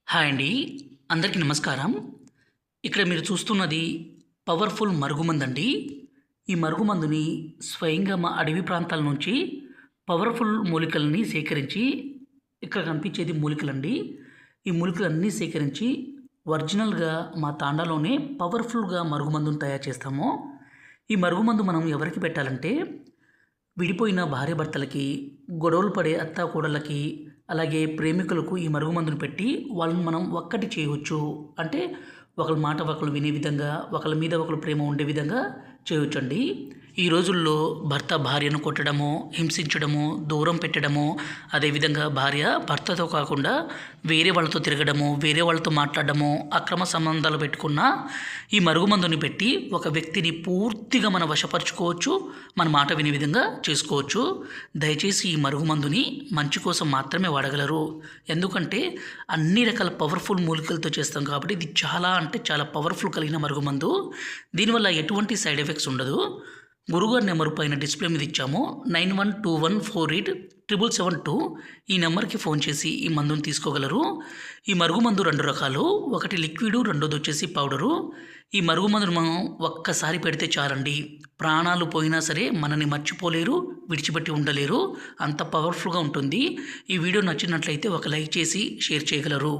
Hi అండి. అందరికీ నమస్కారం. ఇక్కడ మీరు చూస్తున్నది పవర్‌ఫుల్ మరుగుమందండి. ఈ మరుగుమందుని స్వయంగా మా అడవి ప్రాంతాల నుంచి పవర్‌ఫుల్ మూలికలని సేకరించి ఇక్కడ కనిపించేది మూలికలండి. ఈ మూలికలన్నీ సేకరించి ఒరిజినల్‌గా మా తాండాలోనే పవర్‌ఫుల్‌గా మరుగుమందుని తయారు చేస్తాము. ఈ మరుగుమందు మనం ఎవరికి పెట్టాలంటే విడిపోయిన భార్యాభర్తలకి, గొడవలు పడే అత్తాకోడళ్ళకి, అలాగే ప్రేమికులకు ఈ మరుగుమందుని పెట్టి వాళ్ళని మనం ఒక్కటి చేయవచ్చు. అంటే ఒకళ్ళ మాట ఒకళ్ళు వినే విధంగా, ఒకళ్ళ మీద ఒకళ్ళు ప్రేమ ఉండే విధంగా చేయొచ్చండి. ఈ రోజుల్లో భర్త భార్యను కొట్టడము, హింసించడము, దూరం పెట్టడము, అదేవిధంగా భార్య భర్తతో కాకుండా వేరే వాళ్ళతో తిరగడము, వేరే వాళ్ళతో మాట్లాడడము, అక్రమ సంబంధాలు పెట్టుకున్న ఈ మరుగుమందుని పెట్టి ఒక వ్యక్తిని పూర్తిగా మనం వశపరుచుకోవచ్చు. మన మాట వినే విధంగా చేసుకోవచ్చు. దయచేసి ఈ మరుగుమందుని మంచి కోసం మాత్రమే వాడగలరు. ఎందుకంటే అన్ని రకాల పవర్ఫుల్ మూలికలతో చేస్తాం కాబట్టి ఇది చాలా అంటే చాలా పవర్ఫుల్ కలిగిన మరుగుమందు. దీనివల్ల ఎటువంటి సైడ్ ఎఫెక్ట్స్ ఉండదు. గురుగారి నెంబర్ పైన డిస్ప్లే మీద ఇచ్చాము. 9121487772 ఈ నెంబర్కి ఫోన్ చేసి ఈ మందుని తీసుకోగలరు. ఈ మరుగుమందు 2 రకాలు. ఒకటి లిక్విడు, రెండోది వచ్చేసి పౌడరు. ఈ మరుగుమందును మనం ఒక్కసారి పెడితే చాలండి. ప్రాణాలు పోయినా సరే మనని మర్చిపోలేరు, విడిచిపెట్టి ఉండలేరు. అంత పవర్ఫుల్గా ఉంటుంది. ఈ వీడియో నచ్చినట్లయితే ఒక లైక్ చేసి షేర్ చేయగలరు.